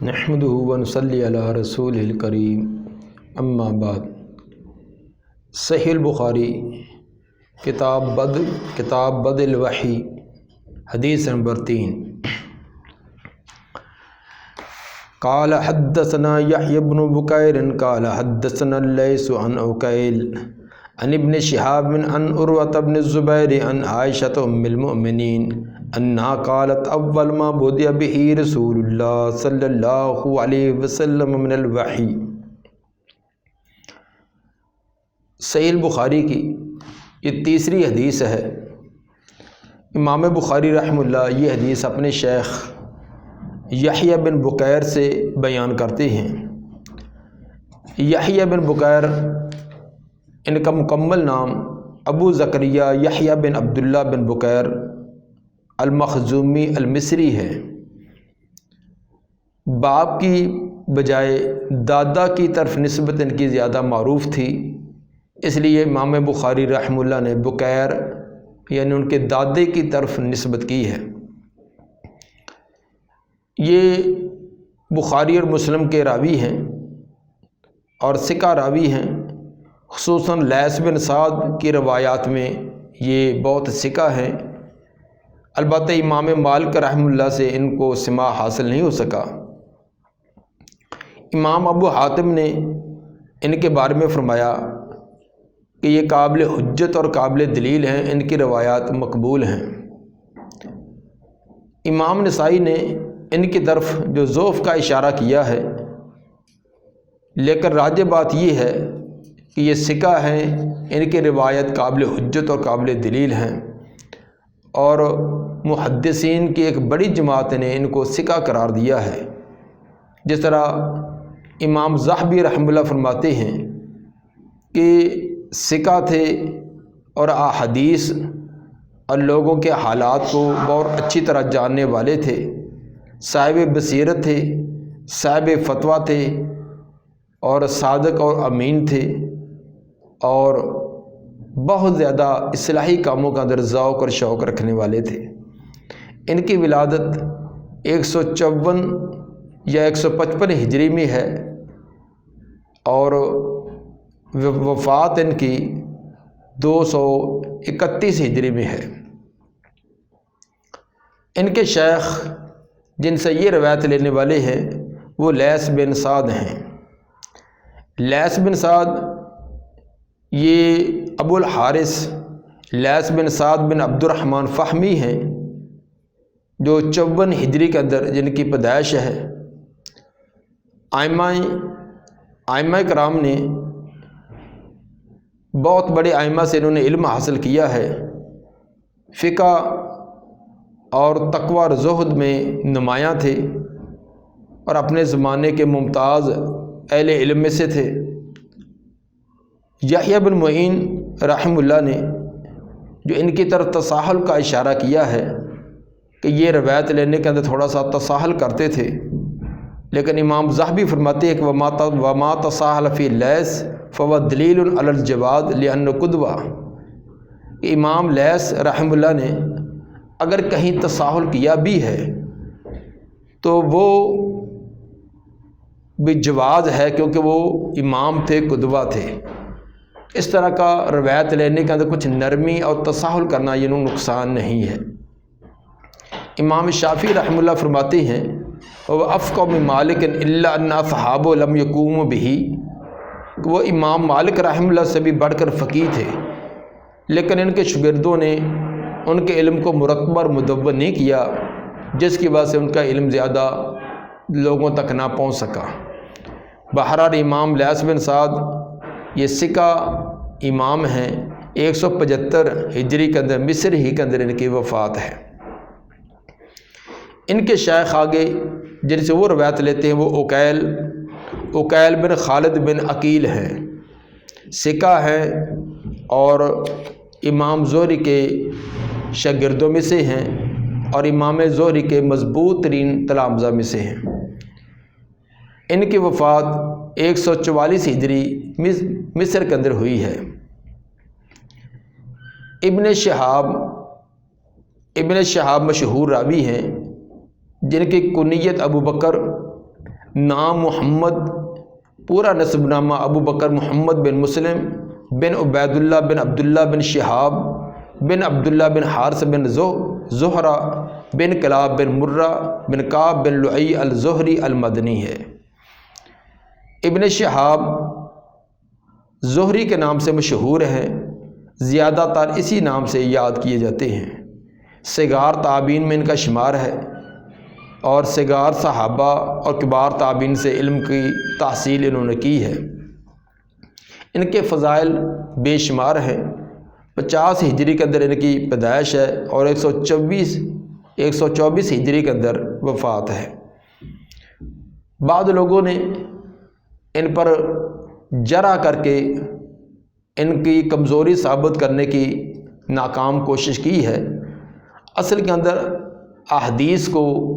نحمدہ ونصلی علی رسولہ الکریم اما بعد۔ صحیح البخاری کتاب بدء الوحی حدیث نمبر 3۔ قال حدثنا یحیی بن بکیر قال حدثنا اللیث عن عقیل عن ابن شہاب عن عروۃ بن الزبیر عن عائشۃ ام المؤمنین انہا قالت اول ما بدأ به رسول اللہ صلی اللہ علیہ وسلم من الوحی۔ صحیح البخاری کی یہ تیسری حدیث ہے۔ امام بخاری رحمہ اللہ یہ حدیث اپنے شیخ یحییٰ بن بکیر سے بیان کرتے ہیں۔ یحییٰ بن بکیر ان کا مکمل نام ابو زکریا یحییٰ بن عبداللہ بن بکیر المخزومی المصری ہے۔ باپ کی بجائے دادا کی طرف نسبت ان کی زیادہ معروف تھی، اس لیے امام بخاری رحمہ اللہ نے بکیر یعنی ان کے دادے کی طرف نسبت کی ہے۔ یہ بخاری اور مسلم کے راوی ہیں اور ثقہ راوی ہیں، خصوصاً لیث بن سعد کی روایات میں یہ بہت ثقہ ہیں۔ البتہ امام مالک رحمہ اللہ سے ان کو سماع حاصل نہیں ہو سکا۔ امام ابو حاتم نے ان کے بارے میں فرمایا کہ یہ قابل حجت اور قابل دلیل ہیں، ان کی روایات مقبول ہیں۔ امام نسائی نے ان کی طرف جو ضعف کا اشارہ کیا ہے، لیکن راجح بات یہ ہے کہ یہ ثقہ ہیں، ان کی روایت قابل حجت اور قابل دلیل ہیں، اور محدثین کی ایک بڑی جماعت نے ان کو ثقہ قرار دیا ہے۔ جس طرح امام ذہبی رحمہ اللہ فرماتے ہیں کہ ثقہ تھے اور احادیث اور لوگوں کے حالات کو بہت اچھی طرح جاننے والے تھے، صاحب بصیرت تھے، صاحب فتویٰ تھے، اور صادق اور امین تھے، اور بہت زیادہ اصلاحی کاموں کا اندر ذوق اور شوق رکھنے والے تھے۔ ان کی ولادت 154 یا 155 ہجری میں ہے، اور وفات ان کی 231 ہجری میں ہے۔ ان کے شیخ جن سے یہ روایت لینے والے ہیں وہ لیث بن سعد ہیں۔ لیث بن سعد یہ ابو الحارث لیث بن سعد بن عبد الرحمن فہمی ہیں، جو 54 ہجری کے اندر جن کی پیدائش ہے۔ ائمہ کرام نے بہت بڑے ائمہ سے انہوں نے علم حاصل کیا ہے، فقہ اور تقوی اور زہد میں نمایاں تھے، اور اپنے زمانے کے ممتاز اہل علم میں سے تھے۔ یحییٰ بن معین رحمہ اللہ نے جو ان کی طرف تساہل کا اشارہ کیا ہے کہ یہ روایت لینے کے اندر تھوڑا سا تساہل کرتے تھے، لیکن امام ذہبی فرماتے ہیں کہ وما تساہل فی لیث فهو دلیل علی الجواز لأنہ قدوہ۔ امام لیث رحمہ اللہ نے اگر کہیں تساہل کیا بھی ہے تو وہ بھی جواز ہے، کیونکہ وہ امام تھے، قدوہ تھے۔ اس طرح کا روایت لینے کے اندر کچھ نرمی اور تساہل کرنا یہ نقصان نہیں ہے۔ امام شافعی رحمہ اللہ فرماتے ہیں وَأَفْقَهُ مِن مَالِكٍ إِلَّا أَنَّ أَصْحَابَهُ لَمْ يَقُومُوا بِهِ، کہ وہ امام مالک رحمہ اللہ سے بھی بڑھ کر فقیہ تھے، لیکن ان کے شاگردوں نے ان کے علم کو مرتب اور مدون نہیں کیا، جس کی وجہ سے ان کا علم زیادہ لوگوں تک نہ پہنچ سکا۔ بہرحال امام لیث بن سعد یہ ثقہ امام ہیں، 175 ہجری کے اندر مصر ہی کے اندر ان کی وفات ہے۔ ان کے شیخ آگے جن سے وہ روایت لیتے ہیں وہ عقیل بن خالد بن عقیل ہیں، ثقہ ہیں، اور امام زہری کے شاگردوں میں سے ہیں، اور امام زہری کے مضبوط ترین تلامذہ میں سے ہیں۔ ان کی وفات 144 ہجری مصر کے اندر ہوئی ہے۔ ابن شہاب مشہور راوی ہیں، جن کی کنیت ابو بکر نام محمد، پورا نسب نامہ ابو بکر محمد بن مسلم بن عبید اللہ بن عبداللہ بن شہاب بن عبداللہ بن حارث بن زہرہ بن کلاب بن مرہ بن کعب بن لعی الزہری المدنی ہے۔ ابن شہاب زہری کے نام سے مشہور ہیں، زیادہ تر اسی نام سے یاد کیے جاتے ہیں۔ صغار تابعین میں ان کا شمار ہے اور صغار صحابہ اور کبار تابعین سے علم کی تحصیل انہوں نے کی ہے۔ ان کے فضائل بے شمار ہیں۔ 50 ہجری کے اندر ان کی پیدائش ہے اور 124 ہجری کے اندر وفات ہے۔ بعض لوگوں نے ان پر جرح کر کے ان کی کمزوری ثابت کرنے کی ناکام کوشش کی ہے۔ اصل کے اندر احادیث کو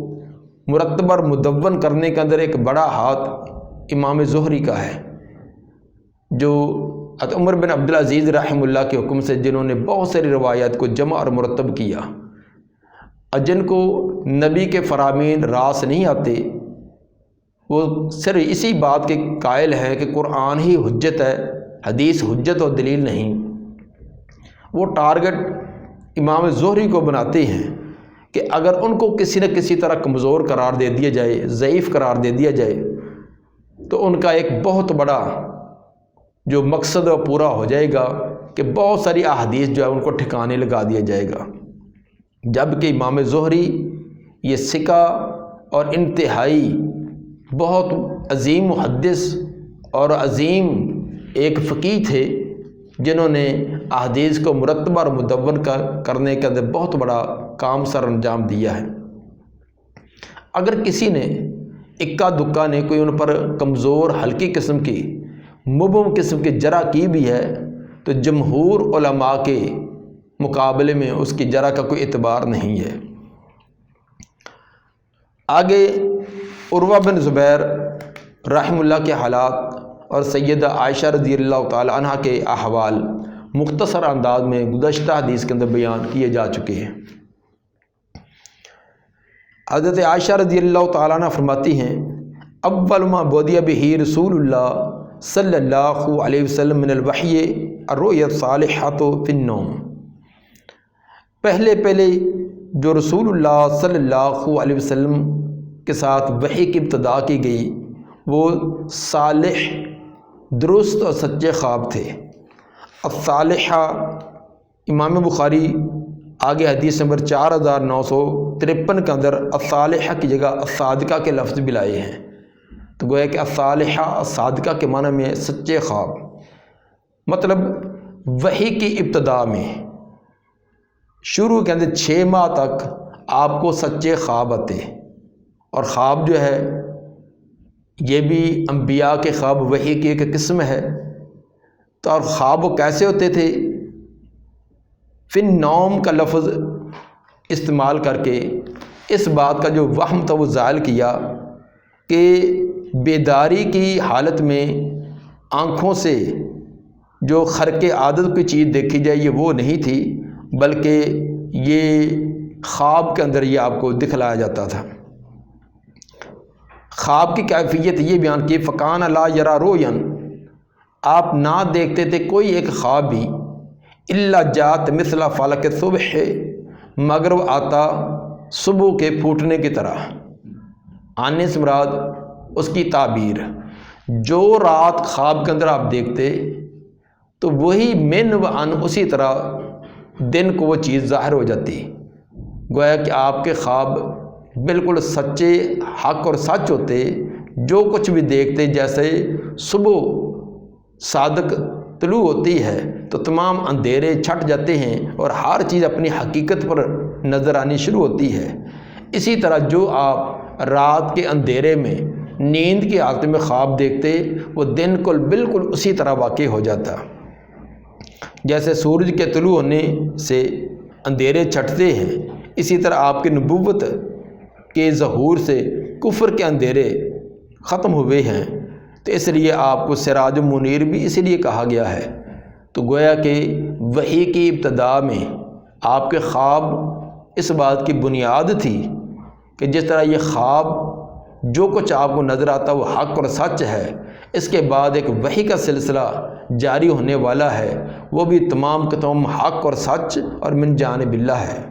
مرتب اور مدون کرنے کے اندر ایک بڑا ہاتھ امام زہری کا ہے، جو عمر بن عبدالعزیز رحمہ اللہ کے حکم سے جنہوں نے بہت ساری روایات کو جمع اور مرتب کیا، اور جن کو نبی کے فرامین راس نہیں آتے، وہ صرف اسی بات کے قائل ہیں کہ قرآن ہی حجت ہے، حدیث حجت اور دلیل نہیں۔ وہ ٹارگٹ امام زہری کو بناتے ہیں کہ اگر ان کو کسی نہ کسی طرح کمزور قرار دے دیا جائے، ضعیف قرار دے دیا جائے، تو ان کا ایک بہت بڑا جو مقصد وہ پورا ہو جائے گا کہ بہت ساری احادیث جو ہے ان کو ٹھکانے لگا دیا جائے گا۔ جبکہ امام زہری یہ ثقہ اور انتہائی بہت عظیم محدث اور عظیم ایک فقیہ تھے، جنہوں نے احادیث کو مرتب اور مدون کرنے کے اندر بہت بڑا کام سر انجام دیا ہے۔ اگر کسی نے اکا دکا نے کوئی ان پر کمزور ہلکی قسم کی مبہم قسم کی جرح کی بھی ہے تو جمہور علماء کے مقابلے میں اس کی جرح کا کوئی اعتبار نہیں ہے۔ آگے عروہ بن زبیر رحمہ اللہ کے حالات اور سیدہ عائشہ رضی اللہ تعالی عنہ کے احوال مختصر انداز میں گزشتہ حدیث کے اندر بیان کیے جا چکے ہیں۔ حضرت عائشہ رضی اللہ تعالی عنہ فرماتی ہیں، اول ما بدأ به رسول اللہ صلی اللہ علیہ وسلم من الوحی الرؤیا الصالحۃ فی النوم، پہلے جو رسول اللہ صلی اللہ علیہ وسلم کے ساتھ وحی کی ابتدا کی گئی وہ صالح، درست اور سچے خواب تھے۔ الصالحہ، امام بخاری آگے حدیث نمبر 4953 کے اندر الصالحہ کی جگہ الصادقہ کے لفظ بھی لائے ہیں، تو گویا کہ الصالحہ الصادقہ کے معنی میں سچے خواب، مطلب وحی کی ابتدا میں شروع کے اندر 6 ماہ تک آپ کو سچے خواب آتے، اور خواب جو ہے یہ بھی انبیاء کے خواب وحی کی ایک قسم ہے۔ تو اور خواب وہ کیسے ہوتے تھے؟ فی النوم کا لفظ استعمال کر کے اس بات کا جو وہم تھا وہ زائل کیا کہ بیداری کی حالت میں آنکھوں سے جو خرق عادت کی چیز دیکھی جائے یہ وہ نہیں تھی، بلکہ یہ خواب کے اندر یہ آپ کو دکھلایا جاتا تھا۔ خواب کی کیفیت یہ بیان کی، فکان لا یرا روین، آپ نہ دیکھتے تھے کوئی ایک خواب بھی، الا جات مثل فلق صبح، مگر وہ آتا صبح کے پھوٹنے کی طرح۔ آنے سے مراد اس کی تعبیر، جو رات خواب کے اندر آپ دیکھتے تو وہی من و ان اسی طرح دن کو وہ چیز ظاہر ہو جاتی، گویا کہ آپ کے خواب بالکل سچے، حق اور سچ ہوتے، جو کچھ بھی دیکھتے جیسے صبح صادق طلوع ہوتی ہے تو تمام اندھیرے چھٹ جاتے ہیں اور ہر چیز اپنی حقیقت پر نظر آنی شروع ہوتی ہے، اسی طرح جو آپ رات کے اندھیرے میں نیند کی حالت میں خواب دیکھتے وہ دن کو بالکل اسی طرح واقع ہو جاتا۔ جیسے سورج کے طلوع ہونے سے اندھیرے چھٹتے ہیں، اسی طرح آپ کی نبوت کے ظہور سے کفر کے اندھیرے ختم ہوئے ہیں، تو اس لیے آپ کو سراج منیر بھی اسی لیے کہا گیا ہے۔ تو گویا کہ وحی کی ابتدا میں آپ کے خواب اس بات کی بنیاد تھی کہ جس طرح یہ خواب جو کچھ آپ کو نظر آتا وہ حق اور سچ ہے، اس کے بعد ایک وحی کا سلسلہ جاری ہونے والا ہے، وہ بھی تمام کا تمام حق اور سچ اور من جانب اللہ ہے۔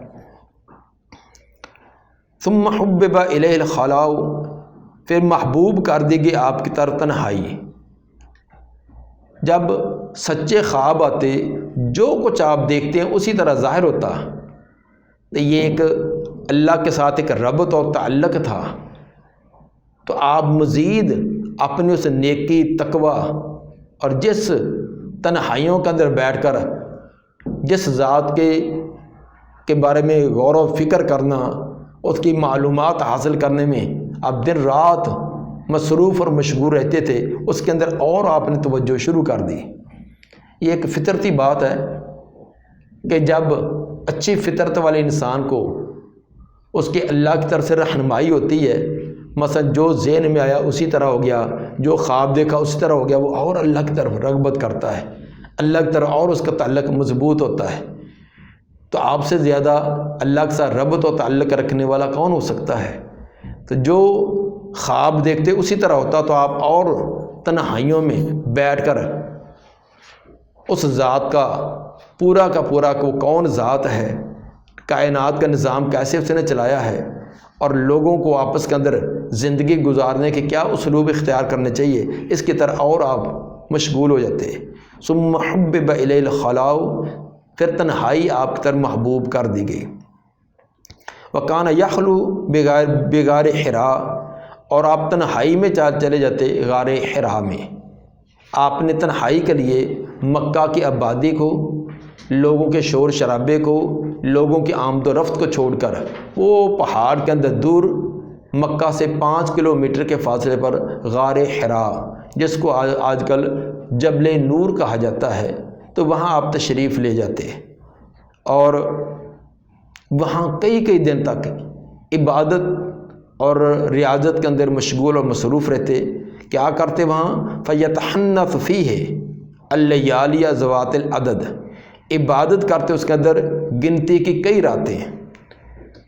ثم حبب الیہ الخلاء، پھر محبوب کر دی گئی آپ کی طرف تنہائی۔ جب سچے خواب آتے جو کچھ آپ دیکھتے ہیں اسی طرح ظاہر ہوتا، تو یہ ایک اللہ کے ساتھ ایک ربط اور تعلق تھا، تو آپ مزید اپنے اس نیکی، تقوی اور جس تنہائیوں کے اندر بیٹھ کر جس ذات کے بارے میں غور و فکر کرنا، اس کی معلومات حاصل کرنے میں آپ دن رات مصروف اور مشغول رہتے تھے، اس کے اندر اور آپ نے توجہ شروع کر دی۔ یہ ایک فطرتی بات ہے کہ جب اچھی فطرت والے انسان کو اس کے اللہ کی طرف سے رہنمائی ہوتی ہے، مثلا جو ذہن میں آیا اسی طرح ہو گیا، جو خواب دیکھا اسی طرح ہو گیا، وہ اور اللہ کی طرف رغبت کرتا ہے، اللہ کی طرف اور اس کا تعلق مضبوط ہوتا ہے۔ تو آپ سے زیادہ اللہ کے ساتھ ربط و تعلق رکھنے والا کون ہو سکتا ہے؟ تو جو خواب دیکھتے اسی طرح ہوتا، تو آپ اور تنہائیوں میں بیٹھ کر اس ذات کا پورا کو کون ذات ہے، کائنات کا نظام کیسے اس نے چلایا ہے، اور لوگوں کو آپس کے اندر زندگی گزارنے کے کیا اسلوب اختیار کرنے چاہیے، اس کی طرح اور آپ مشغول ہو جاتے۔ ثم حبب الیہ الخلاء، پھر تنہائی آپ کی طرف محبوب کر دی گئی۔ وکان یخلو بغار حراء، اور آپ تنہائی میں چلے جاتے غار حراء میں۔ آپ نے تنہائی کے لیے مکہ کی آبادی کو، لوگوں کے شور شرابے کو، لوگوں کی آمد و رفت کو چھوڑ کر وہ پہاڑ کے اندر دور مکہ سے 5 کلومیٹر کے فاصلے پر غار حراء، جس کو آج کل جبل نور کہا جاتا ہے، تو وہاں آپ تشریف لے جاتے اور وہاں کئی دن تک عبادت اور ریاضت کے اندر مشغول اور مصروف رہتے۔ کیا کرتے وہاں؟ فیتحنث فیہ اللیالی ذوات العدد، عبادت کرتے اس کے اندر گنتی کی کئی راتیں۔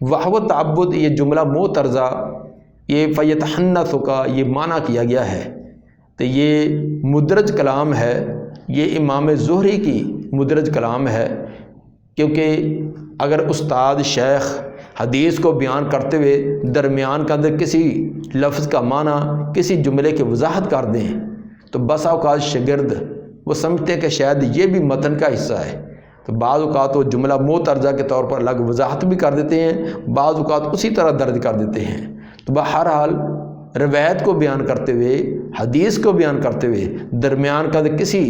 وہو تعبد، یہ جملہ معترضہ، یہ فیتحنث کا یہ معنی کیا گیا ہے، تو یہ مدرج کلام ہے، یہ امام زہری کی مدرج کلام ہے، کیونکہ اگر استاد شیخ حدیث کو بیان کرتے ہوئے درمیان کے اندر کسی لفظ کا معنی، کسی جملے کی وضاحت کر دیں، تو بس اوقات شاگرد وہ سمجھتے کہ شاید یہ بھی متن کا حصہ ہے، تو بعض اوقات وہ جملہ معترضہ کے طور پر الگ وضاحت بھی کر دیتے ہیں، بعض اوقات اسی طرح درج کر دیتے ہیں۔ تو بہرحال روایت کو بیان کرتے ہوئے، حدیث کو بیان کرتے ہوئے درمیان کا کسی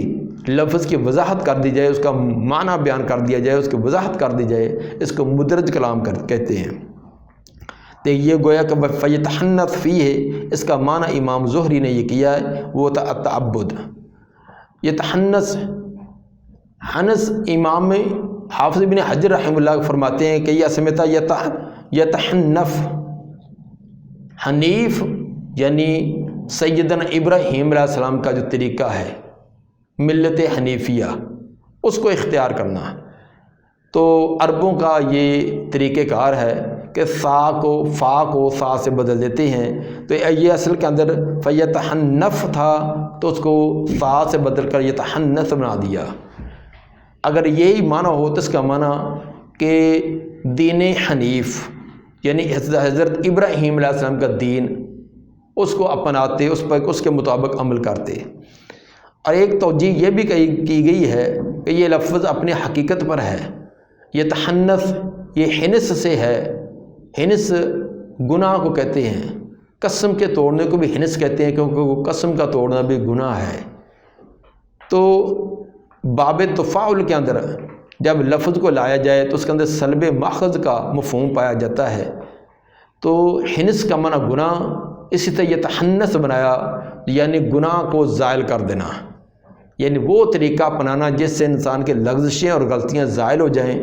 لفظ کی وضاحت کر دی جائے، اس کا معنی بیان کر دیا جائے، اس کی وضاحت کر دی جائے، اس کو مدرج کلام کہتے ہیں۔ تو یہ گویا کہ فیتحنث فیہ، اس کا معنی امام زہری نے یہ کیا ہے، وہ تھا التعبد۔ یتحنث، حنث امام حافظ ابن حجر رحمہ اللہ فرماتے ہیں کہ یہ اصل میں تھا یتحنف، حنیف یعنی سیدنا ابراہیم علیہ السلام کا جو طریقہ ہے، ملت حنیفیہ، اس کو اختیار کرنا۔ تو عربوں کا یہ طریقہ کار ہے کہ فا کو سا سے بدل دیتے ہیں، تو یہ اصل کے اندر فیتحنف تھا، تو اس کو فا سے بدل کر یتحنث بنا دیا۔ اگر یہی معنی ہو تو اس کا معنی کہ دین حنیف یعنی حضرت ابراہیم علیہ السلام کا دین، اس کو اپناتے، اس پر اس کے مطابق عمل کرتے۔ اور ایک توجہ یہ بھی کی گئی ہے کہ یہ لفظ اپنی حقیقت پر ہے۔ یہ تحنث یہ حنس سے ہے، حنس گناہ کو کہتے ہیں، قسم کے توڑنے کو بھی حنس کہتے ہیں، کیونکہ وہ قسم کا توڑنا بھی گناہ ہے۔ تو باب تفاعل کے اندر جب لفظ کو لایا جائے تو اس کے اندر سلب ماخذ کا مفہوم پایا جاتا ہے۔ تو حنس کا معنی گناہ، اسی طرح یہ تحنث بنایا یعنی گناہ کو زائل کر دینا، یعنی وہ طریقہ اپنانا جس سے انسان کے لغزشیں اور غلطیاں زائل ہو جائیں۔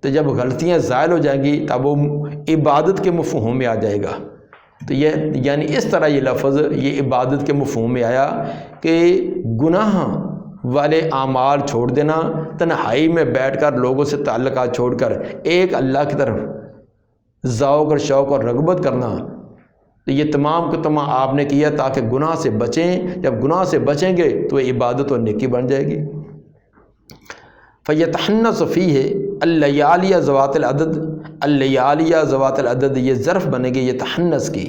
تو جب غلطیاں زائل ہو جائیں گی تب وہ عبادت کے مفہوم میں آ جائے گا۔ تو یہ یعنی اس طرح یہ لفظ یہ عبادت کے مفہوم میں آیا کہ گناہ والے اعمال چھوڑ دینا، تنہائی میں بیٹھ کر لوگوں سے تعلقات چھوڑ کر ایک اللہ کی طرف ذوق اور شوق اور رغبت کرنا، تو یہ تمام کو تمام آپ نے کیا تاکہ گناہ سے بچیں، جب گناہ سے بچیں گے تو عبادت و نیکی بن جائے گی۔ فَيَتَحَنَّسُ فِيهِ اللَّيَالِيَ ذَوَاتِ الْعَدَدِ، اللَّيَالِيَ ذَوَاتِ الْعَدَدِ یہ ظرف بنے گی یتحنس کی۔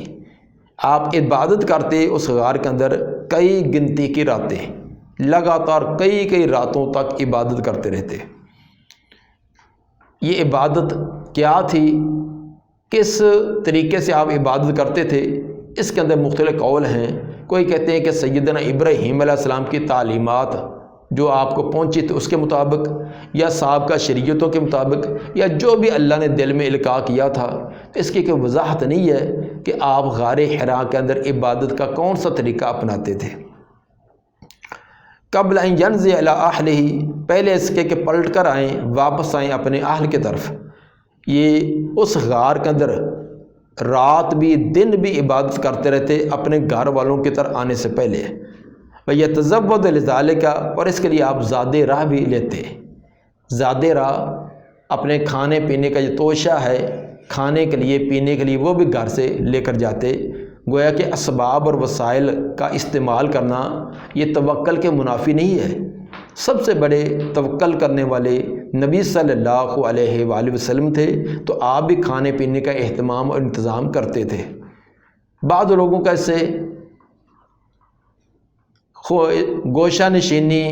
آپ عبادت کرتے اس غار کے اندر کئی گنتی کی راتیں، لگاتار کئی راتوں تک عبادت کرتے رہتے۔ یہ عبادت کیا تھی، کس طریقے سے آپ عبادت کرتے تھے، اس کے اندر مختلف قول ہیں۔ کوئی کہتے ہیں کہ سیدنا ابراہیم علیہ السلام کی تعلیمات جو آپ کو پہنچی تھی اس کے مطابق، یا سابقہ شریعتوں کے مطابق، یا جو بھی اللہ نے دل میں القاء کیا تھا، اس کی کوئی وضاحت نہیں ہے کہ آپ غار حرا کے اندر عبادت کا کون سا طریقہ اپناتے تھے۔ قبل ان ینزل الی اہلہ، پہلے اس کے کہ پلٹ کر آئیں، واپس آئیں اپنے اہل کی طرف۔ یہ اس غار کے اندر رات بھی دن بھی عبادت کرتے رہتے اپنے گھر والوں کی طرف آنے سے پہلے۔ وَيَتَزَوَّدُ لِذَالِكَ، اور اس کے لیے آپ زاد راہ بھی لیتے۔ زاد راہ اپنے کھانے پینے کا جو توشہ ہے، کھانے کے لیے پینے کے لیے، وہ بھی گھر سے لے کر جاتے۔ گویا کہ اسباب اور وسائل کا استعمال کرنا یہ توکل کے منافی نہیں ہے۔ سب سے بڑے توکل کرنے والے نبی صلی اللہ علیہ وآلہ وسلم تھے، تو آپ بھی کھانے پینے کا اہتمام اور انتظام کرتے تھے۔ بعض لوگوں کا اس سے گوشہ نشینی،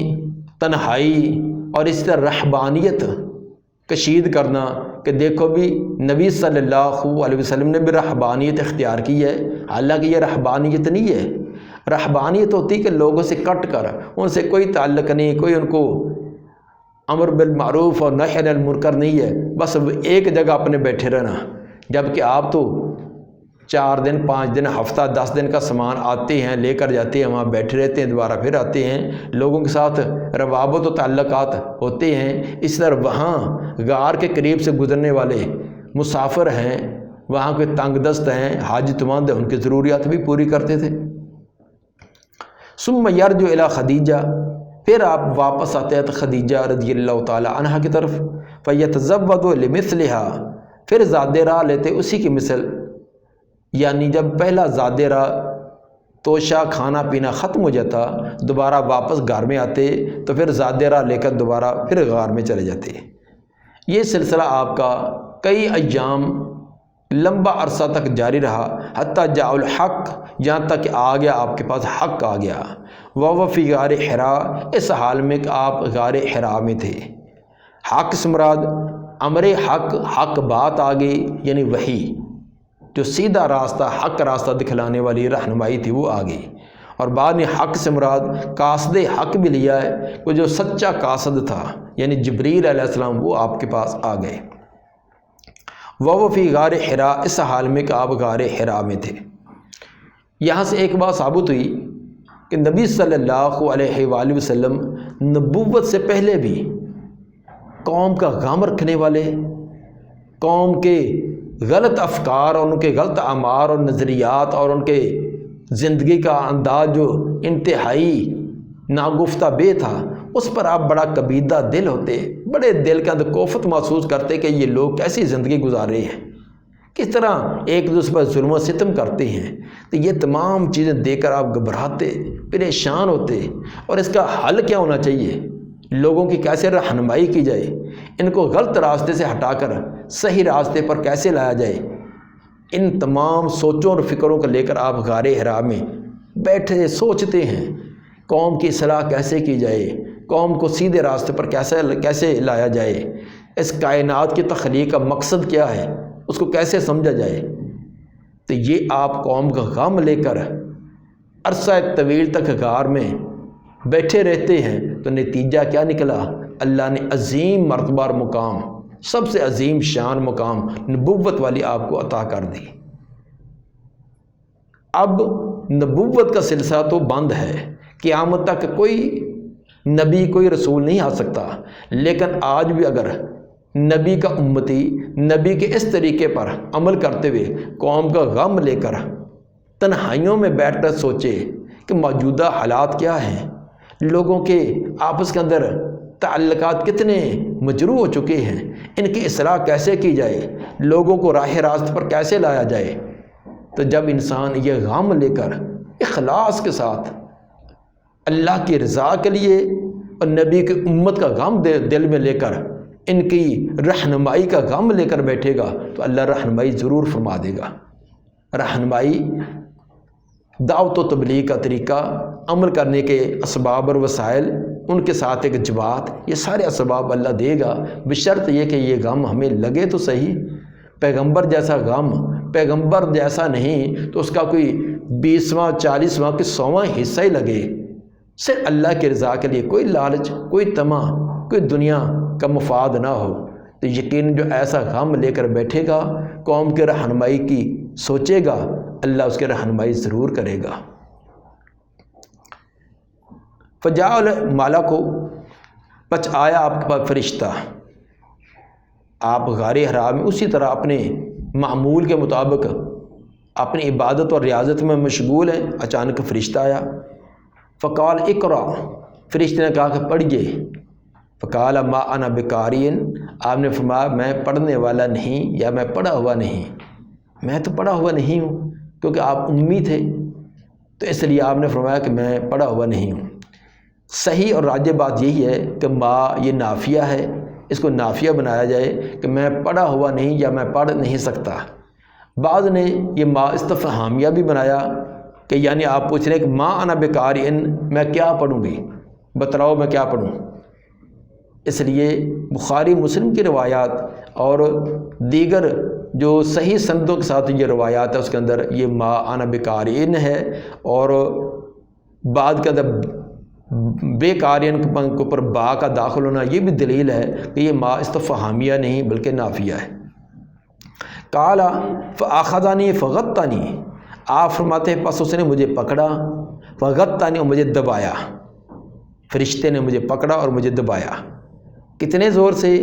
تنہائی اور اس طرح رہبانیت کشید کرنا کہ دیکھو بھی نبی صلی اللہ علیہ وسلم نے بھی رہبانیت اختیار کی ہے، حالانکہ یہ رہبانیت نہیں ہے۔ رہبانیت ہوتی کہ لوگوں سے کٹ کر، ان سے کوئی تعلق نہیں، کوئی ان کو امر بالمعروف اور نہی عن المنکر نہیں ہے، بس ایک جگہ اپنے بیٹھے رہنا۔ جبکہ آپ تو 4 دن 5 دن ہفتہ 10 دن کا سامان آتے ہیں، لے کر جاتے ہیں، وہاں بیٹھے رہتے ہیں، دوبارہ پھر آتے ہیں، لوگوں کے ساتھ روابط و تعلقات ہوتے ہیں۔ اس طرح وہاں غار کے قریب سے گزرنے والے مسافر ہیں، وہاں کے تنگ دست ہیں، حاجت مند ہیں، ان کی ضروریات بھی پوری کرتے تھے۔ ثم یرجع الی خدیجہ، پھر آپ واپس آتے ہیں خدیجہ رضی اللہ تعالی عنہا کی طرف۔ فیتزود لمثلها، پھر زاد راہ لیتے اسی کی مثل، یعنی جب پہلا زاد راہ توشہ کھانا پینا ختم ہو جاتا، دوبارہ واپس گھر میں آتے، تو پھر زاد راہ لے کر دوبارہ پھر غار میں چلے جاتے۔ یہ سلسلہ آپ کا کئی ایام لمبا عرصہ تک جاری رہا، حتیٰ جاء الحق، جہاں تک کہ آ گیا آپ کے پاس حق آ گیا۔ وَهُوَ فِي غار حرا، اس حال میں کہ آپ غار حرا میں تھے۔ حق سے مراد امر حق، حق بات آ گئی، یعنی وحی جو سیدھا راستہ، حق راستہ دکھلانے والی رہنمائی تھی وہ آ گئی۔ اور بعد میں حق سے مراد قاصد حق بھی لیا ہے، وہ جو سچا قاصد تھا یعنی جبریل علیہ السلام، وہ آپ کے پاس آ گئے۔ وَهُوَ فِي غار حرا، اس حال میں کہ آپ غار حرا میں تھے۔ یہاں سے ایک بات ثابت ہوئی کہ نبی صلی اللہ علیہ وآلہ وسلم نبوت سے پہلے بھی قوم کا غم رکھنے والے، قوم کے غلط افکار اور ان کے غلط اعمال اور نظریات اور ان کے زندگی کا انداز جو انتہائی ناگفتہ بے تھا، اس پر آپ بڑا کبیدہ دل ہوتے، بڑے دل کے اندر کوفت محسوس کرتے کہ یہ لوگ کیسی زندگی گزار رہے ہیں، کس طرح ایک دوسرے پر ظلم و ستم کرتے ہیں۔ تو یہ تمام چیزیں دیکھ کر آپ گھبراتے، پریشان ہوتے، اور اس کا حل کیا ہونا چاہیے، لوگوں کی کیسے رہنمائی کی جائے، ان کو غلط راستے سے ہٹا کر صحیح راستے پر کیسے لایا جائے۔ ان تمام سوچوں اور فکروں کو لے کر آپ غار حرا میں بیٹھے سوچتے ہیں، قوم کی اصلاح کیسے کی جائے، قوم کو سیدھے راستے پر کیسے لایا جائے، اس کائنات کی تخلیق کا مقصد کیا ہے، اس کو کیسے سمجھا جائے۔ تو یہ آپ قوم کا غم لے کر عرصہ طویل تک غار میں بیٹھے رہتے ہیں، تو نتیجہ کیا نکلا، اللہ نے عظیم مرتبہ اور مقام، سب سے عظیم شان مقام نبوت والی آپ کو عطا کر دی۔ اب نبوت کا سلسلہ تو بند ہے، قیامت تک کوئی نبی کوئی رسول نہیں آ سکتا، لیکن آج بھی اگر نبی کا امتی نبی کے اس طریقے پر عمل کرتے ہوئے قوم کا غم لے کر تنہائیوں میں بیٹھ کر سوچے کہ موجودہ حالات کیا ہیں، لوگوں کے آپس کے اندر تعلقات کتنے مجروح ہو چکے ہیں، ان کی اصلاح کیسے کی جائے، لوگوں کو راہ راست پر کیسے لایا جائے، تو جب انسان یہ غم لے کر اخلاص کے ساتھ اللہ کی رضا کے لیے اور نبی کی امت کا غم دل میں لے کر ان کی رہنمائی کا غم لے کر بیٹھے گا تو اللہ رہنمائی ضرور فرما دے گا۔ رہنمائی، دعوت و تبلیغ کا طریقہ، عمل کرنے کے اسباب اور وسائل، ان کے ساتھ ایک جماعت، یہ سارے اسباب اللہ دے گا، بشرط یہ کہ یہ غم ہمیں لگے تو صحیح۔ پیغمبر جیسا غم پیغمبر جیسا نہیں تو اس کا کوئی 20واں 40واں کہ 100واں حصہ ہی لگے، صرف اللہ کی رضا کے لیے، کوئی لالچ، کوئی طمع، کوئی دنیا کا مفاد نہ ہو، تو یقین جو ایسا غم لے کر بیٹھے گا، قوم کے رہنمائی کی سوچے گا، اللہ اس کے رہنمائی ضرور کرے گا۔ فجاء الملک، پس آیا آپ کے پاس فرشتہ، آپ غار حرا میں اسی طرح اپنے معمول کے مطابق اپنی عبادت اور ریاضت میں مشغول ہیں، اچانک فرشتہ آیا۔ فقال اقرا، فرشتے نے کہا کہ پڑھیے۔ فقال ما انا بقارئ، آپ نے فرمایا میں پڑھنے والا نہیں یا میں پڑھا ہوا نہیں، میں تو پڑھا ہوا نہیں ہوں، کیونکہ آپ امی تھے تو اس لیے آپ نے فرمایا کہ میں پڑھا ہوا نہیں ہوں۔ صحیح اور راجح بات یہی ہے کہ ما یہ نافیہ ہے، اس کو نافیہ بنایا جائے کہ میں پڑھا ہوا نہیں یا میں پڑھ نہیں سکتا۔ بعض نے یہ ما استفہامیہ بھی بنایا کہ یعنی آپ پوچھ رہے ہیں کہ ما انا بقارئ، میں کیا پڑھوں گی، بتلاؤ میں کیا پڑھوں۔ اس لیے بخاری مسلم کی روایات اور دیگر جو صحیح سندوں کے ساتھ یہ روایات ہے اس کے اندر یہ ما انا بقارئ ہے، اور بعد کے اندر بے قارئ کے اوپر با کا داخل ہونا یہ بھی دلیل ہے کہ یہ ما استفہامیہ نہیں بلکہ نافیہ ہے۔ قال فاخذنی فغطنی، آپ فرماتے ہیں پس اس نے مجھے پکڑا، فغطنی، اور مجھے دبایا، فرشتے نے مجھے پکڑا اور مجھے دبایا، کتنے زور سے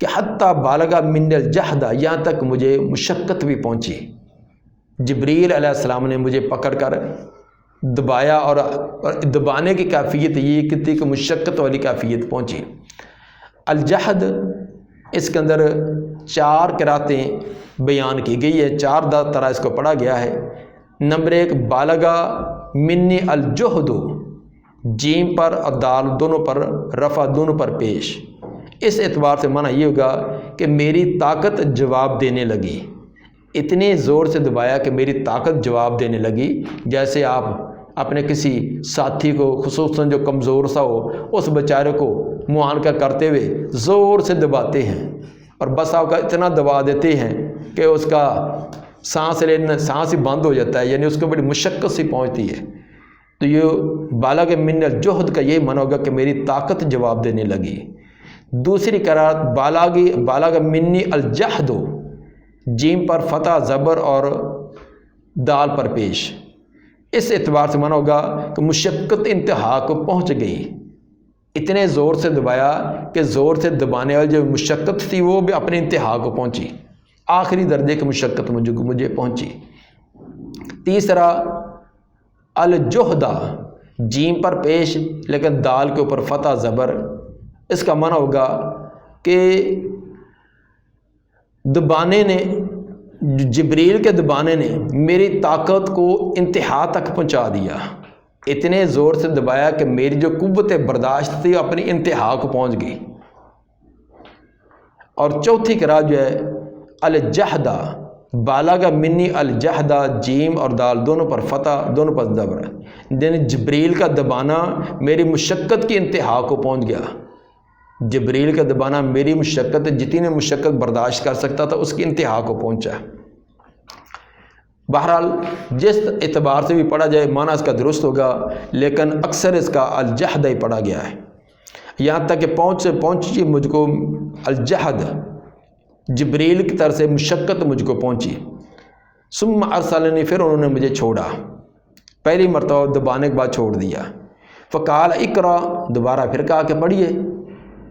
کہ حتیٰ بالغ من الجہد، یہاں تک مجھے مشقت بھی پہنچی۔ جبریل علیہ السلام نے مجھے پکڑ کر دبایا، اور دبانے کی کیفیت یہ کتنی کہ مشقت والی کیفیت پہنچی۔ الجہد، اس کے اندر 4 قراتیں بیان کی گئی ہے، 4 طرح اس کو پڑھا گیا ہے۔ نمبر 1 بالغ منی الجہد، جیم پر اور دال دونوں پر رفع، دونوں پر پیش، اس اعتبار سے معنی یہ ہوگا کہ میری طاقت جواب دینے لگی، اتنے زور سے دبایا کہ میری طاقت جواب دینے لگی۔ جیسے آپ اپنے کسی ساتھی کو، خصوصاً جو کمزور سا ہو، اس بیچارے کو معانقہ کرتے ہوئے زور سے دباتے ہیں، اور بس آپ کا اتنا دبا دیتے ہیں کہ اس کا سانس لینا، سانس ہی بند ہو جاتا ہے، یعنی اس کو بڑی مشقت سی پہنچتی ہے۔ تو یہ بالغ من الجہد کا یہی معنی ہوگا کہ میری طاقت جواب دینے لگی۔ دوسری قرات بالغ منی الجہد، جیم پر فتح زبر اور دال پر پیش، اس اعتبار سے معنی ہوگا کہ مشقت انتہا کو پہنچ گئی، اتنے زور سے دبایا کہ زور سے دبانے والی جو مشقت تھی وہ بھی اپنے انتہا کو پہنچی، آخری درجے کی مشقت مجھے پہنچی۔ تیسرا الجہدہ، جیم پر پیش لیکن دال کے اوپر فتح زبر، اس کا معنی ہوگا کہ دبانے نے، جبریل کے دبانے نے میری طاقت کو انتہا تک پہنچا دیا، اتنے زور سے دبایا کہ میری جو قوت برداشت تھی اپنی انتہا کو پہنچ گئی۔ اور چوتھی قرات جو ہے الجہدہ، بالغ منی الجہدہ، جیم اور دال دونوں پر فتح، دونوں پر زبر، یعنی جبریل کا دبانا میری مشقت کی انتہا کو پہنچ گیا۔ جبریل کا دبانا میری مشقت، جتنی مشقت برداشت کر سکتا تھا اس کی انتہا کو پہنچا۔ بہرحال جس اعتبار سے بھی پڑھا جائے معنی اس کا درست ہوگا، لیکن اکثر اس کا الجہد ہی پڑھا گیا ہے، یہاں تک کہ پہنچی مجھ کو الجہد، جبریل کی طرف سے مشقت مجھ کو پہنچی۔ ثم ارسلنی، پھر انہوں نے مجھے چھوڑا، پہلی مرتبہ دبانے کے بعد چھوڑ دیا۔ فقال اقرا، دوبارہ پھر کہا کہ پڑھیے۔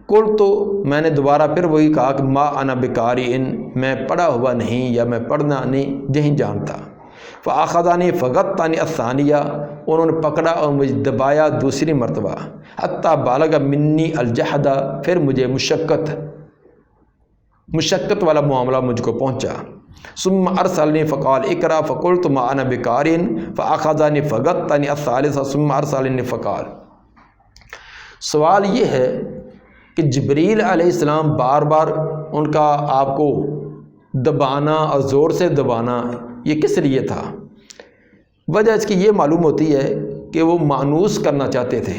قل، تو میں نے دوبارہ پھر وہی کہا کہ ما انا بقارئ، میں پڑھا ہوا نہیں یا میں پڑھنا نہیں جانتا۔ فاخذنی فغطنی الثانیہ، انہوں نے پکڑا اور مجھے دبایا دوسری مرتبہ، حتیٰ بالغ منی الجہدہ، پھر مجھے مشقت والا معاملہ مجھ کو پہنچا۔ ثم ارسلنی فقال اقرا فقلت ما انا بقارئ فاخذنی فغطنی الثالثہ ثم ارسلنی فقال۔ سوال یہ ہے کہ جبریل علیہ السلام بار بار ان کا آپ کو دبانا اور زور سے دبانا یہ کس لیے تھا؟ وجہ اس کی یہ معلوم ہوتی ہے کہ وہ مانوس کرنا چاہتے تھے۔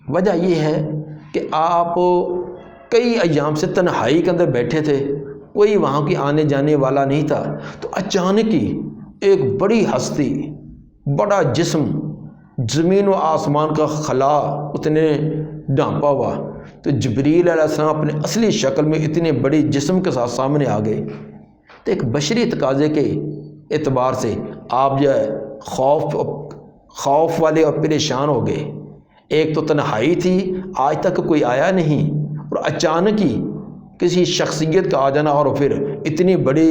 وجہ یہ ہے کہ آپ کئی ایام سے تنہائی کے اندر بیٹھے تھے، کوئی وہاں کی آنے جانے والا نہیں تھا، تو اچانک ہی ایک بڑی ہستی، بڑا جسم، زمین و آسمان کا خلا اس نے ڈھانپا ہوا، تو جبریل علیہ السلام اپنے اصلی شکل میں اتنے بڑے جسم کے ساتھ سامنے آ گئے۔ تو ایک بشری تقاضے کے اعتبار سے آپ جو ہے خوف والے اور پریشان ہو گئے۔ ایک تو تنہائی تھی، آج تک کوئی آیا نہیں، اور اچانک ہی کسی شخصیت کا آ جانا، اور پھر اتنی بڑی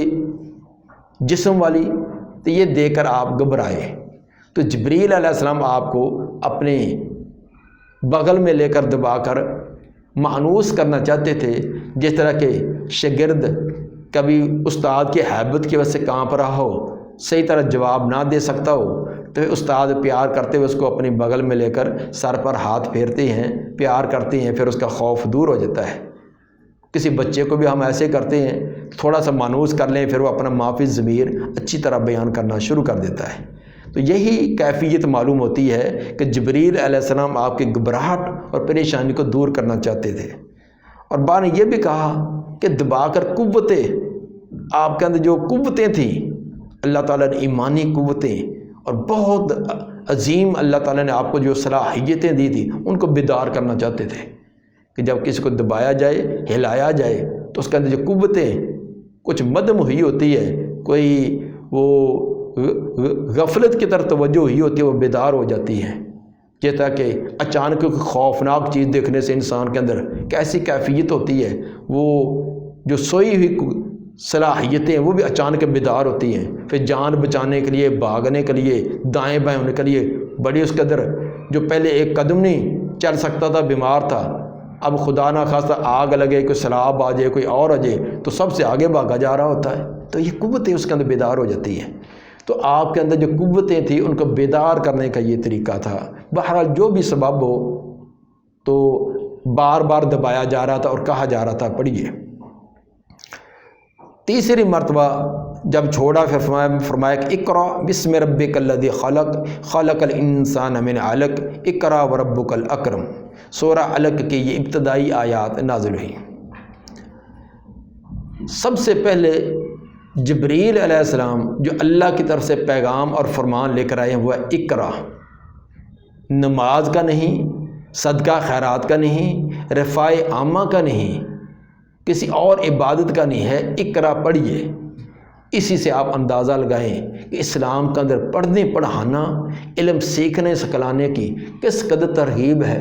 جسم والی، تو یہ دیکھ کر آپ گھبرائے۔ تو جبریل علیہ السلام آپ کو اپنے بغل میں لے کر دبا کر مانوس کرنا چاہتے تھے، جس طرح کہ شاگرد کبھی استاد کی ہیبت کی وجہ سے کانپ رہا ہو، صحیح طرح جواب نہ دے سکتا ہو، تو استاد پیار کرتے ہوئے اس کو اپنی بغل میں لے کر سر پر ہاتھ پھیرتے ہیں، پیار کرتے ہیں، پھر اس کا خوف دور ہو جاتا ہے۔ کسی بچے کو بھی ہم ایسے کرتے ہیں، تھوڑا سا مانوس کر لیں، پھر وہ اپنا معافی ضمیر اچھی طرح بیان کرنا شروع کر دیتا ہے۔ تو یہی کیفیت معلوم ہوتی ہے کہ جبریل علیہ السلام آپ کی گھبراہٹ اور پریشانی کو دور کرنا چاہتے تھے۔ اور بعد نے یہ بھی کہا کہ دبا کر قوتیں، آپ کے اندر جو قوتیں تھیں، اللہ تعالیٰ نے ایمانی قوتیں اور بہت عظیم اللہ تعالیٰ نے آپ کو جو صلاحیتیں دی تھی، ان کو بیدار کرنا چاہتے تھے کہ جب کسی کو دبایا جائے، ہلایا جائے، تو اس کے اندر جو قوتیں کچھ مدم ہوئی ہوتی ہے، کوئی وہ غفلت کی طرف توجہ ہوئی ہوتی ہے، وہ بیدار ہو جاتی ہے۔ جیسا کہ اچانک خوفناک چیز دیکھنے سے انسان کے اندر کیسی کیفیت ہوتی ہے، وہ جو سوئی ہوئی صلاحیتیں وہ بھی اچانک بیدار ہوتی ہیں، پھر جان بچانے کے لیے، بھاگنے کے لیے، دائیں بائیں ہونے کے لیے بڑی اس کے اندر، جو پہلے ایک قدم نہیں چل سکتا تھا، بیمار تھا، اب خدا نہ خواستہ آگ لگے، کوئی سیلاب آ جائے، کوئی اور آ جائے، تو سب سے آگے بھاگا جا رہا ہوتا ہے۔ تو یہ قوتیں اس کے اندر بیدار ہو جاتی ہیں۔ تو آپ کے اندر جو قوتیں تھیں ان کو بیدار کرنے کا یہ طریقہ تھا۔ بہرحال جو بھی سبب ہو، تو بار بار دبایا جا رہا تھا اور کہا جا رہا تھا پڑھیے۔ تیسری مرتبہ جب چھوڑا، پھر فرمایا کہ اقرا بسم ربک الذی خلق خلق الانسان من علق اقرا وربک الاکرم۔ سورہ علق کی یہ ابتدائی آیات نازل ہوئی۔ سب سے پہلے جبریل علیہ السلام جو اللہ کی طرف سے پیغام اور فرمان لے کر آئے ہیں، وہ اقرا، نماز کا نہیں، صدقہ خیرات کا نہیں، رفاع عامہ کا نہیں، کسی اور عبادت کا نہیں ہے، اقرا پڑھیے۔ اسی سے آپ اندازہ لگائیں کہ اسلام کے اندر پڑھنے پڑھانا، علم سیکھنے سکھلانے کی کس قدر ترغیب ہے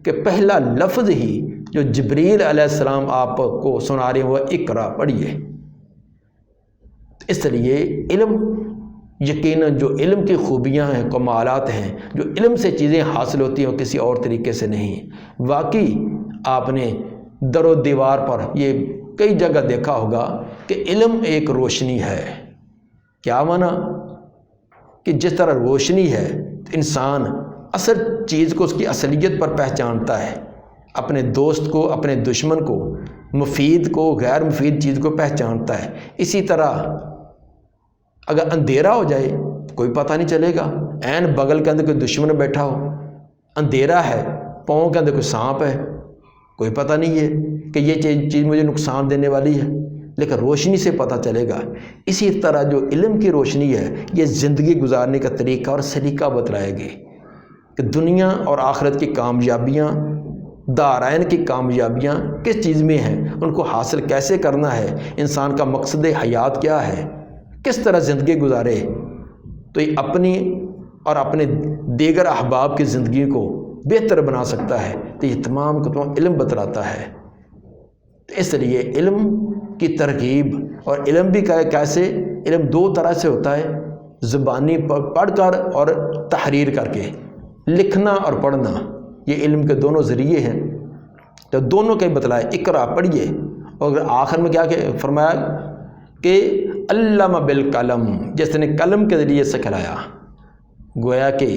کہ پہلا لفظ ہی جو جبریل علیہ السلام آپ کو سنا رہے ہیں وہ اقرا پڑھیے۔ اس لیے علم، یقیناً جو علم کی خوبیاں ہیں، کمالات ہیں، جو علم سے چیزیں حاصل ہوتی ہیں، کسی اور طریقے سے نہیں۔ واقعی آپ نے در و دیوار پر یہ کئی جگہ دیکھا ہوگا کہ علم ایک روشنی ہے۔ کیا معنی؟ کہ جس طرح روشنی ہے تو انسان اصل چیز کو اس کی اصلیت پر پہچانتا ہے، اپنے دوست کو، اپنے دشمن کو، مفید کو، غیر مفید چیز کو پہچانتا ہے۔ اسی طرح اگر اندھیرا ہو جائے کوئی پتہ نہیں چلے گا، عین بغل کے اندر کوئی دشمن بیٹھا ہو، اندھیرا ہے، پاؤں کے اندر کوئی سانپ ہے، کوئی پتہ نہیں ہے کہ یہ چیز مجھے نقصان دینے والی ہے، لیکن روشنی سے پتہ چلے گا۔ اسی طرح جو علم کی روشنی ہے، یہ زندگی گزارنے کا طریقہ اور سلیقہ بتلائے گی کہ دنیا اور آخرت کی کامیابیاں، دارائن کی کامیابیاں کس چیز میں ہیں، ان کو حاصل کیسے کرنا ہے، انسان کا مقصد حیات کیا ہے، کس طرح زندگی گزارے، تو یہ اپنی اور اپنے دیگر احباب کی زندگی کو بہتر بنا سکتا ہے۔ تو یہ تمام کو تمام علم بتلاتا ہے۔ اس لیے علم کی ترغیب، اور علم بھی کیسے، علم دو طرح سے ہوتا ہے، زبانی پڑھ کر اور تحریر کر کے، لکھنا اور پڑھنا، یہ علم کے دونوں ذریعے ہیں۔ تو دونوں کے بتلائے، اقرا پڑھیے، اور آخر میں کیا کہ فرمایا کہ علم بالقلم، جس نے قلم کے ذریعے سکھلایا، گویا کہ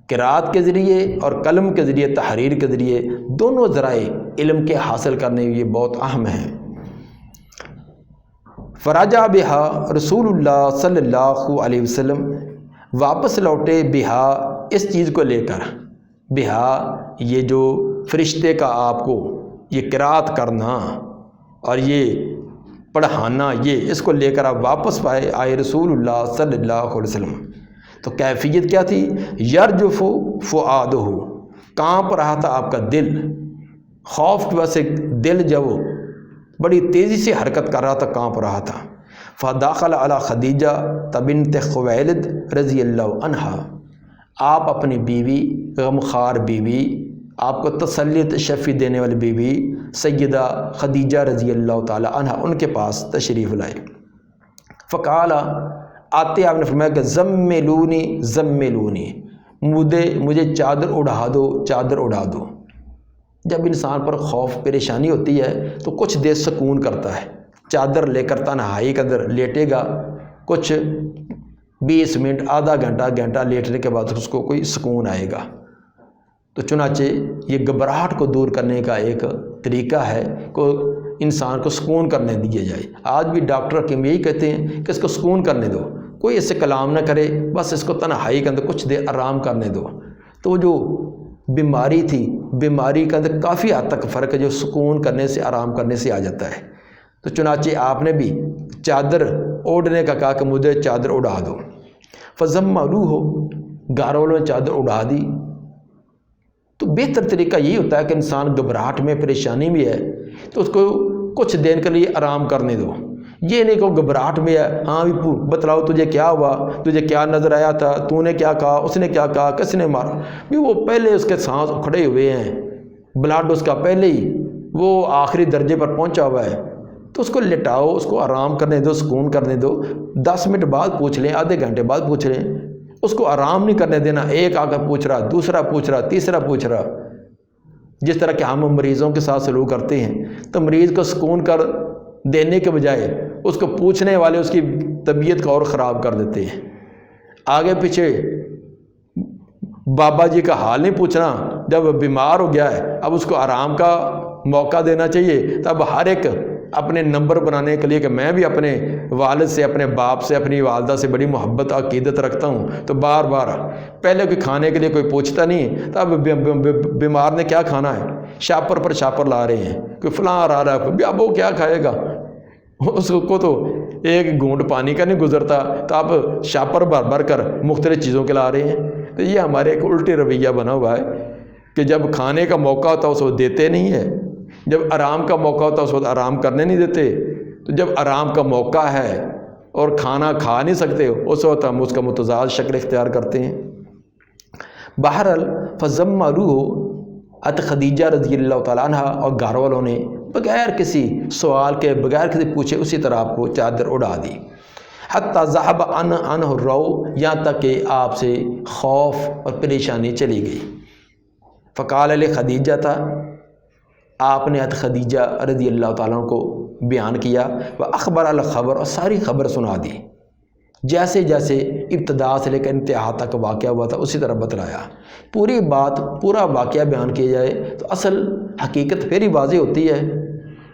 قرات کے ذریعے اور قلم کے ذریعے، تحریر کے ذریعے، دونوں ذرائع علم کے حاصل کرنے یہ بہت اہم ہیں۔ فرجع بہا رسول اللہ صلی اللہ علیہ وسلم، واپس لوٹے بہا اس چیز کو لے کر، بہا یہ جو فرشتے کا آپ کو یہ قرات کرنا اور یہ پڑھانا، یہ اس کو لے کر آپ واپس آئے رسول اللہ صلی اللہ علیہ وسلم۔ تو کیفیت کیا تھی؟ یرجف فؤادہ، کانپ رہا تھا آپ کا دل، خوف کی وجہ سے دل جب بڑی تیزی سے حرکت کر رہا تھا، کانپ رہا تھا۔ فداخل علی خدیجہ بنت خویلد رضی اللہ عنہا، آپ اپنی بیوی، غمخوار بیوی، آپ کو تسلیت شفی دینے والی بیوی سیدہ خدیجہ رضی اللہ تعالی عنہ، ان کے پاس تشریف لائے۔ فقال، آتے آپ نے فرمایا کہ زملونی زملونی، مجھے چادر اڑا دو، چادر اڑا دو۔ جب انسان پر خوف پریشانی ہوتی ہے تو کچھ دیر سکون کرتا ہے، چادر لے کر تنہائی کے اندر لیٹے گا، کچھ 20 منٹ، آدھا گھنٹہ، گھنٹہ لیٹنے کے بعد اس کو کوئی سکون آئے گا۔ تو چنانچہ یہ گھبراہٹ کو دور کرنے کا ایک طریقہ ہے کہ انسان کو سکون کرنے دیا جائے۔ آج بھی ڈاکٹر حکیم یہی کہتے ہیں کہ اس کو سکون کرنے دو، کوئی اس سے کلام نہ کرے، بس اس کو تنہائی کے اندر کچھ دیر آرام کرنے دو۔ تو جو بیماری تھی، بیماری کے اندر کافی حد تک فرق ہے جو سکون کرنے سے، آرام کرنے سے آ جاتا ہے۔ تو چنانچہ آپ نے بھی چادر اوڑھنے کا کہا کہ مجھے چادر اڑا دو۔ فضملوہ، گھر والوں نے چادر اڑا دی۔ تو بہتر طریقہ یہی ہوتا ہے کہ انسان گھبراہٹ میں، پریشانی میں ہے تو اس کو کچھ دیر کے لیے آرام کرنے دو۔ یہ نہیں کہ گھبراہٹ میں ہے، ہاں بھی بتلاؤ تجھے کیا ہوا، تجھے کیا نظر آیا تھا، تو نے کیا کہا، اس نے کیا کہا، کس نے مارا، بھی وہ پہلے اس کے سانس اکھڑے ہوئے ہیں، بلڈ اس کا پہلے ہی وہ آخری درجے پر پہنچا ہوا ہے۔ تو اس کو لٹاؤ، اس کو آرام کرنے دو، سکون کرنے دو۔ 10 منٹ بعد پوچھ لیں، آدھے گھنٹے بعد پوچھ لیں، اس کو آرام نہیں کرنے دینا۔ ایک آ کر پوچھ رہا، دوسرا پوچھ رہا، تیسرا پوچھ رہا، جس طرح کہ ہم مریضوں کے ساتھ سلوک کرتے ہیں۔ تو مریض کو سکون کر دینے کے بجائے اس کو پوچھنے والے اس کی طبیعت کو اور خراب کر دیتے ہیں۔ آگے پیچھے بابا جی کا حال نہیں پوچھنا، جب بیمار ہو گیا ہے اب اس کو آرام کا موقع دینا چاہیے۔ تب ہر ایک اپنے نمبر بنانے کے لیے کہ میں بھی اپنے والد سے، اپنے باپ سے، اپنی والدہ سے بڑی محبت عقیدت رکھتا ہوں، تو بار بار پہلے کوئی کھانے کے لیے کوئی پوچھتا نہیں، تب بیمار نے کیا کھانا ہے، شاپر پر شاپر لا رہے ہیں، کوئی فلاں آ رہا ہے، اب وہ کیا کھائے گا، اس کو تو ایک گھونٹ پانی کا نہیں گزرتا، تو آپ شاپر بھر بھر کر مختلف چیزوں کے لا رہے ہیں۔ تو یہ ہمارے ایک الٹی رویہ بنا ہوا ہے کہ جب کھانے کا موقع ہوتا ہے اس کو دیتے نہیں ہے، جب آرام کا موقع ہوتا ہے اس وقت آرام کرنے نہیں دیتے، تو جب آرام کا موقع ہے اور کھانا کھا نہیں سکتے اس وقت ہم اس کا متضاد شکل اختیار کرتے ہیں۔ بہرحال فضملوہ، خدیجہ رضی اللہ تعالیٰ عنہ اور گھر والوں نے بغیر کسی سوال کے، بغیر کسی پوچھے اسی طرح آپ کو چادر اڑا دی۔ حتی ذہب عنہ الرو، یہاں تک کہ آپ سے خوف اور پریشانی چلی گئی۔ فقال علیہ خدیجہ تھا، آپ نے خدیجہ رضی اللہ تعالیٰ عنہ کو بیان کیا، وہ اخبر الخبر، اور ساری خبر سنا دی، جیسے جیسے ابتدا سے لے کر انتہا تک واقعہ ہوا تھا اسی طرح بتلایا۔ پوری بات، پورا واقعہ بیان کیا جائے تو اصل حقیقت پھر ہی واضح ہوتی ہے۔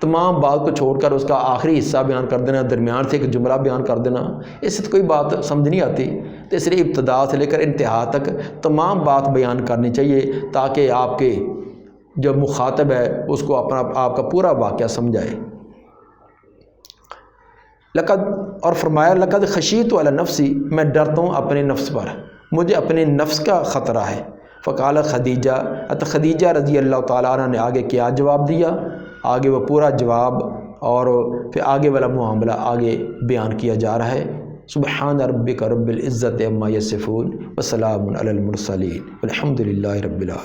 تمام بات کو چھوڑ کر اس کا آخری حصہ بیان کر دینا، درمیان سے ایک جملہ بیان کر دینا، اس سے کوئی بات سمجھ نہیں آتی۔ تو اس لیے ابتدا سے لے کر انتہا تک تمام بات بیان کرنی چاہیے تاکہ آپ کے جو مخاطب ہے اس کو اپنا آپ کا پورا واقعہ سمجھائے۔ لقد، اور فرمایا لقد خشیت علی نفسی، میں ڈرتا ہوں اپنے نفس پر، مجھے اپنے نفس کا خطرہ ہے۔ فقال خدیجہ، خدیجہ رضی اللہ تعالیٰ عنہ نے آگے کیا جواب دیا، آگے وہ پورا جواب اور پھر آگے والا معاملہ آگے بیان کیا جا رہا ہے۔ سبحان ربک رب العزت عما یصفون وسلام علی المرسلین والحمد للہ رب العالمین۔